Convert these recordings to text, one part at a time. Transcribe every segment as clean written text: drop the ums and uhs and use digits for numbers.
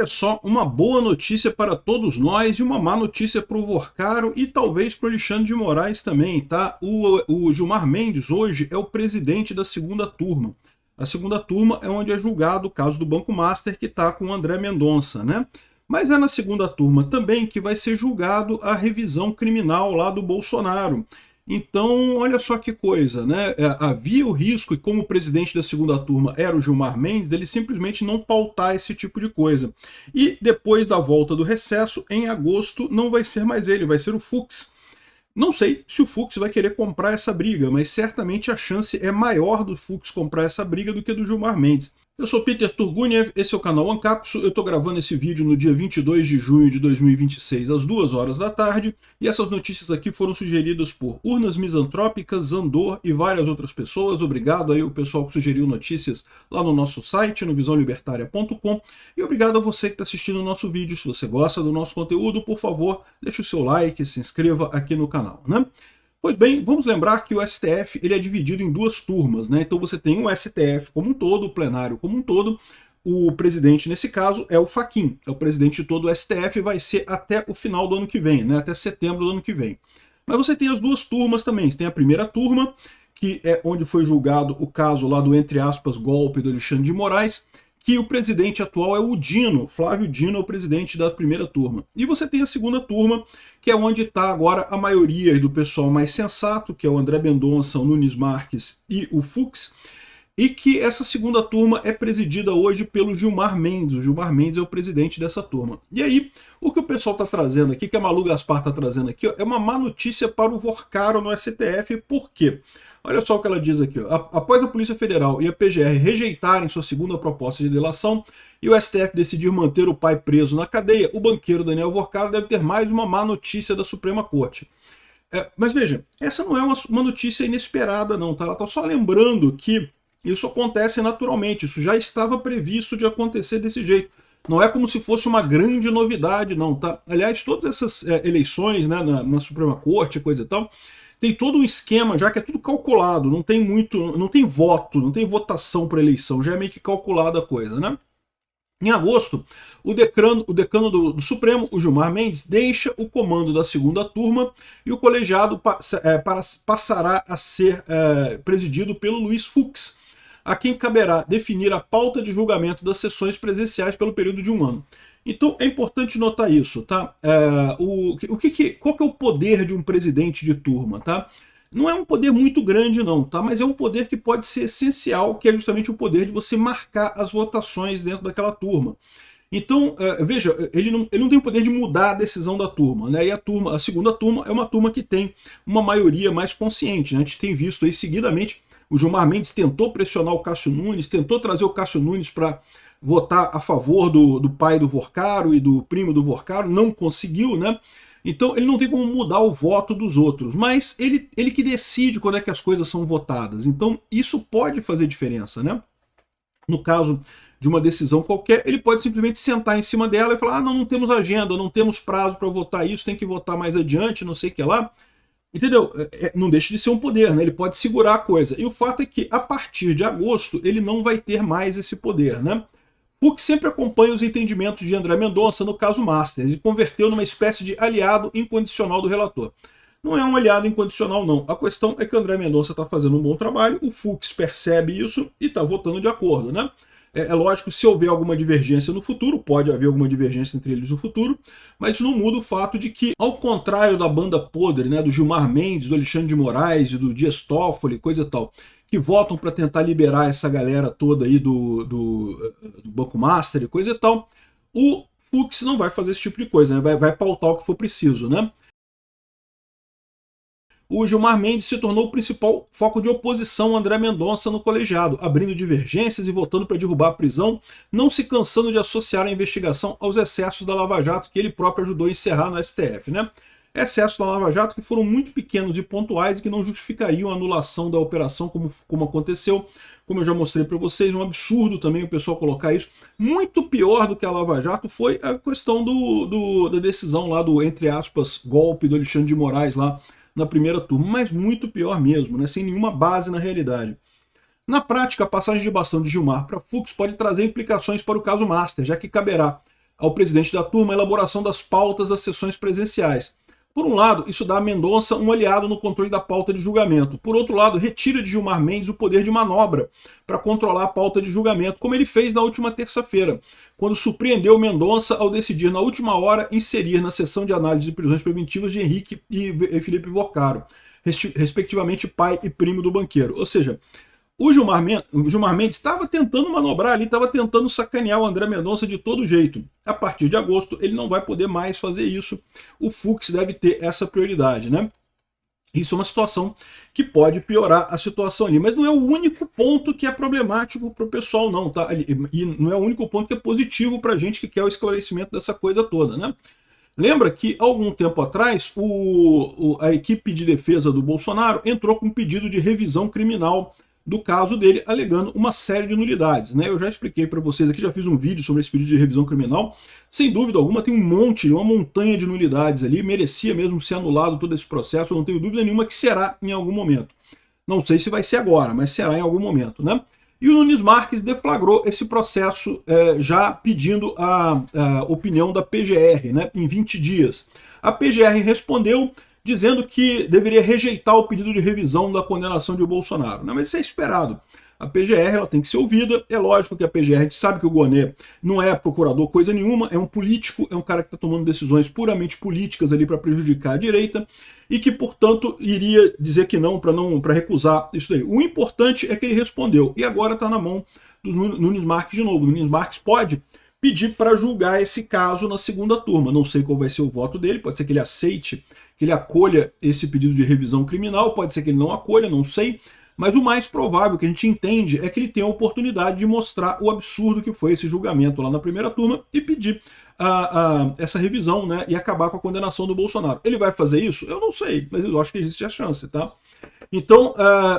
É só uma boa notícia para todos nós e uma má notícia para o Vorcaro e talvez para o Alexandre de Moraes também, tá? O Gilmar Mendes hoje é o presidente da segunda turma. A segunda turma é onde é julgado o caso do Banco Master, que está com o André Mendonça, né? Mas é na segunda turma também que vai ser julgado a revisão criminal lá do Bolsonaro. Então, olha só que coisa, né? Havia o risco, e como o presidente da segunda turma era o Gilmar Mendes, dele simplesmente não pautar esse tipo de coisa. E depois da volta do recesso, em agosto, não vai ser mais ele, vai ser o Fux. Não sei se o Fux vai querer comprar essa briga, mas certamente a chance é maior do Fux comprar essa briga do que do Gilmar Mendes. Eu sou Peter Turguniev, esse é o canal Ancapso, eu estou gravando esse vídeo no dia 22 de junho de 2026, às 2 horas da tarde, e essas notícias aqui foram sugeridas por Urnas Misantrópicas, Zandor e várias outras pessoas. Obrigado aí o pessoal que sugeriu notícias lá no nosso site, no visãolibertaria.com, e obrigado a você que está assistindo o nosso vídeo. Se você gosta do nosso conteúdo, por favor, deixe o seu like, se inscreva aqui no canal, né? Pois bem, vamos lembrar que o STF ele é dividido em duas turmas, né? Então você tem o STF como um todo, o plenário como um todo. O presidente, nesse caso, é o Fachin, é o presidente de todo o STF, vai ser até o final do ano que vem, né? Até setembro do ano que vem. Mas você tem as duas turmas também. Você tem a primeira turma, que é onde foi julgado o caso lá do, entre aspas, golpe do Alexandre de Moraes, que o presidente atual é o Dino, Flávio Dino é o presidente da primeira turma. E você tem a segunda turma, que é onde está agora a maioria do pessoal mais sensato, que é o André Mendonça, o Nunes Marques e o Fux, e que essa segunda turma é presidida hoje pelo Gilmar Mendes. O Gilmar Mendes é o presidente dessa turma. E aí, o que o pessoal está trazendo aqui, que a Malu Gaspar está trazendo aqui, ó, é uma má notícia para o Vorcaro no STF. Por quê? Olha só o que ela diz aqui. Ó. Após a Polícia Federal e a PGR rejeitarem sua segunda proposta de delação e o STF decidir manter o pai preso na cadeia, o banqueiro Daniel Vorcaro deve ter mais uma má notícia da Suprema Corte. Mas veja, essa não é uma notícia inesperada não, tá? Ela está só lembrando que isso acontece naturalmente, isso já estava previsto de acontecer desse jeito. Não é como se fosse uma grande novidade não, tá? Aliás, todas essas eleições, né, na Suprema Corte, coisa e tal, tem todo um esquema, já que é tudo calculado, não tem voto, não tem votação para eleição, já é meio que calculada a coisa, né? Em agosto, o decano do Supremo, o Gilmar Mendes, deixa o comando da segunda turma e o colegiado passará a ser presidido pelo Luiz Fux, a quem caberá definir a pauta de julgamento das sessões presenciais pelo período de um ano. Então é importante notar isso, tá? Qual que é o poder de um presidente de turma, tá? Não é um poder muito grande não, tá? Mas é um poder que pode ser essencial, que é justamente o poder de você marcar as votações dentro daquela turma. Então, veja, ele não tem o poder de mudar a decisão da turma, né? E a segunda turma é uma turma que tem uma maioria mais consciente, né? A gente tem visto aí seguidamente, o Gilmar Mendes tentou pressionar o Cássio Nunes, tentou trazer o Cássio Nunes para votar a favor do pai do Vorcaro e do primo do Vorcaro, não conseguiu, né? Então ele não tem como mudar o voto dos outros, mas ele que decide quando é que as coisas são votadas. Então isso pode fazer diferença, né? No caso de uma decisão qualquer, ele pode simplesmente sentar em cima dela e falar: ah, não temos agenda, não temos prazo para votar isso, tem que votar mais adiante, não sei o que lá. Entendeu? Não deixa de ser um poder, né? Ele pode segurar a coisa. E o fato é que a partir de agosto ele não vai ter mais esse poder, né? O que sempre acompanha os entendimentos de André Mendonça no caso Master. Ele converteu numa espécie de aliado incondicional do relator. Não é um aliado incondicional, não. A questão é que o André Mendonça está fazendo um bom trabalho, o Fux percebe isso e está votando de acordo, né? É lógico, se houver alguma divergência no futuro, pode haver alguma divergência entre eles no futuro, mas isso não muda o fato de que, ao contrário da banda podre, né, do Gilmar Mendes, do Alexandre de Moraes e do Dias Toffoli, coisa e tal, que votam para tentar liberar essa galera toda aí do Banco Master e coisa e tal, o Fux não vai fazer esse tipo de coisa, né? vai pautar o que for preciso, né? O Gilmar Mendes se tornou o principal foco de oposição a André Mendonça no colegiado, abrindo divergências e votando para derrubar a prisão, não se cansando de associar a investigação aos excessos da Lava Jato que ele próprio ajudou a encerrar no STF, né? Excessos da Lava Jato que foram muito pequenos e pontuais e que não justificariam a anulação da operação como aconteceu, como eu já mostrei para vocês. Um absurdo também o pessoal colocar isso. Muito pior do que a Lava Jato foi a questão da decisão lá do, entre aspas, golpe do Alexandre de Moraes lá na primeira turma, mas muito pior mesmo, né? Sem nenhuma base na realidade. Na prática, a passagem de bastão de Gilmar para Fux pode trazer implicações para o caso Master, já que caberá ao presidente da turma a elaboração das pautas das sessões presenciais. Por um lado, isso dá a Mendonça um aliado no controle da pauta de julgamento. Por outro lado, retira de Gilmar Mendes o poder de manobra para controlar a pauta de julgamento, como ele fez na última terça-feira, quando surpreendeu Mendonça ao decidir na última hora inserir na sessão de análise de prisões preventivas de Henrique e Felipe Vorcaro, respectivamente pai e primo do banqueiro. Ou seja, o Gilmar Mendes estava tentando manobrar ali, estava tentando sacanear o André Mendonça de todo jeito. A partir de agosto, ele não vai poder mais fazer isso. O Fux deve ter essa prioridade, né? Isso é uma situação que pode piorar a situação ali. Mas não é o único ponto que é problemático para o pessoal, não, tá? E não é o único ponto que é positivo para a gente que quer o esclarecimento dessa coisa toda, né? Lembra que, algum tempo atrás, a equipe de defesa do Bolsonaro entrou com um pedido de revisão criminal do caso dele, alegando uma série de nulidades, né? Eu já expliquei para vocês aqui, já fiz um vídeo sobre esse pedido de revisão criminal. Sem dúvida alguma, tem uma montanha de nulidades ali, merecia mesmo ser anulado todo esse processo, eu não tenho dúvida nenhuma que será em algum momento. Não sei se vai ser agora, mas será em algum momento, né? E o Nunes Marques deflagrou esse processo já pedindo a opinião da PGR, né, em 20 dias. A PGR respondeu dizendo que deveria rejeitar o pedido de revisão da condenação de Bolsonaro. Não, mas isso é esperado. A PGR ela tem que ser ouvida. É lógico que a PGR, a gente sabe que o Gonê não é procurador coisa nenhuma, é um político, é um cara que está tomando decisões puramente políticas ali para prejudicar a direita e que, portanto, iria dizer que não para recusar isso daí. O importante é que ele respondeu e agora está na mão do Nunes Marques de novo. O Nunes Marques pode pedir para julgar esse caso na segunda turma. Não sei qual vai ser o voto dele, pode ser que ele aceite, que ele acolha esse pedido de revisão criminal, pode ser que ele não acolha, não sei, mas o mais provável que a gente entende é que ele tenha a oportunidade de mostrar o absurdo que foi esse julgamento lá na primeira turma e pedir essa revisão, né, e acabar com a condenação do Bolsonaro. Ele vai fazer isso? Eu não sei, mas eu acho que existe a chance, tá? Então,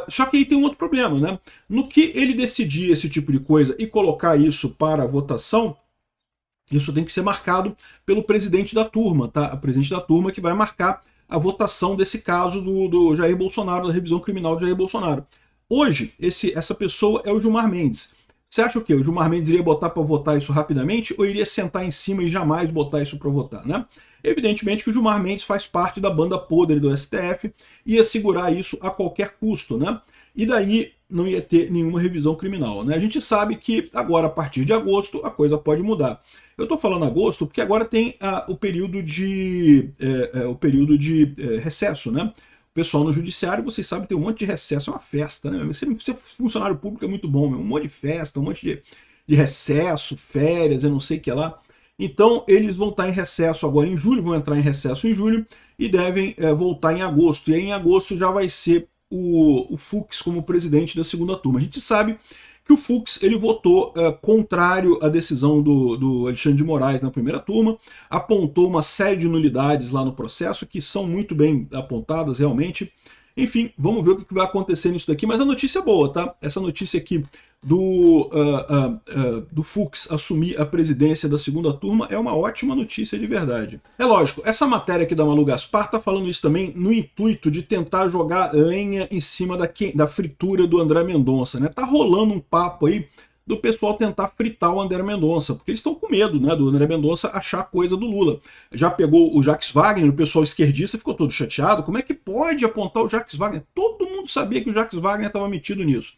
só que aí tem um outro problema, né? No que ele decidir esse tipo de coisa e colocar isso para votação, isso tem que ser marcado pelo presidente da turma, tá? O presidente da turma que vai marcar a votação desse caso do Jair Bolsonaro, da revisão criminal de Jair Bolsonaro. Hoje, essa pessoa é o Gilmar Mendes. Você acha o quê? O Gilmar Mendes iria botar para votar isso rapidamente ou iria sentar em cima e jamais botar isso para votar, né? Evidentemente que o Gilmar Mendes faz parte da banda podre do STF e ia segurar isso a qualquer custo, né? E daí não ia ter nenhuma revisão criminal, né? A gente sabe que agora, a partir de agosto, a coisa pode mudar. Eu estou falando agosto porque agora tem o período de recesso, né? O pessoal no judiciário, vocês sabem, tem um monte de recesso, é uma festa, né? Ser funcionário público é muito bom, um monte de festa, um monte de recesso, férias, eu não sei o que lá. Então, eles vão estar em recesso agora em julho, vão entrar em recesso em julho e devem voltar em agosto. E aí, em agosto já vai ser o Fux como presidente da segunda turma. A gente sabe que o Fux ele votou contrário à decisão do Alexandre de Moraes na primeira turma, apontou uma série de nulidades lá no processo, que são muito bem apontadas realmente. Enfim, vamos ver o que vai acontecer nisso daqui, mas a notícia é boa, tá? Essa notícia aqui do Fux assumir a presidência da segunda turma é uma ótima notícia de verdade. É lógico, essa matéria aqui da Malu Gaspar tá falando isso também no intuito de tentar jogar lenha em cima da fritura do André Mendonça, né? Tá rolando um papo aí do pessoal tentar fritar o André Mendonça, porque eles estão com medo, né, do André Mendonça achar coisa do Lula. Já pegou o Jacques Wagner, o pessoal esquerdista ficou todo chateado, como é que pode apontar o Jacques Wagner? Todo mundo sabia que o Jacques Wagner estava metido nisso.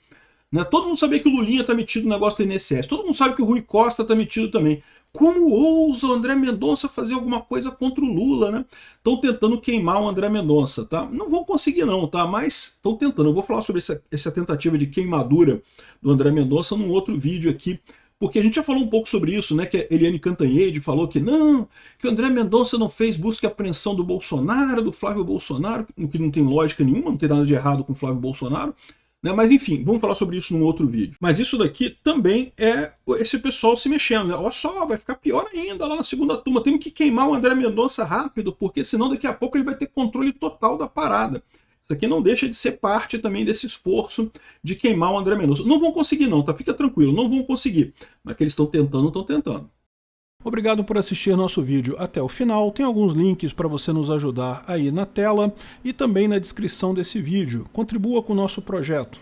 Né? Todo mundo sabia que o Lulinha está metido no negócio do INSS, todo mundo sabe que o Rui Costa está metido também. Como ousa o André Mendonça fazer alguma coisa contra o Lula, né? Estão tentando queimar o André Mendonça, tá? Não vão conseguir não, tá? Mas estão tentando. Eu vou falar sobre essa tentativa de queimadura do André Mendonça num outro vídeo aqui, porque a gente já falou um pouco sobre isso, né? Que a Eliane Cantanhede falou que não, que o André Mendonça não fez busca e apreensão do Bolsonaro, do Flávio Bolsonaro, o que não tem lógica nenhuma, não tem nada de errado com o Flávio Bolsonaro. Mas enfim, vamos falar sobre isso num outro vídeo. Mas isso daqui também é esse pessoal se mexendo, né? Olha só, vai ficar pior ainda lá na segunda turma. Temos que queimar o André Mendonça rápido, porque senão daqui a pouco ele vai ter controle total da parada. Isso aqui não deixa de ser parte também desse esforço de queimar o André Mendonça. Não vão conseguir não, tá? Fica tranquilo, não vão conseguir. Mas que eles estão tentando, estão tentando. Obrigado por assistir nosso vídeo até o final. Tem alguns links para você nos ajudar aí na tela e também na descrição desse vídeo. Contribua com o nosso projeto.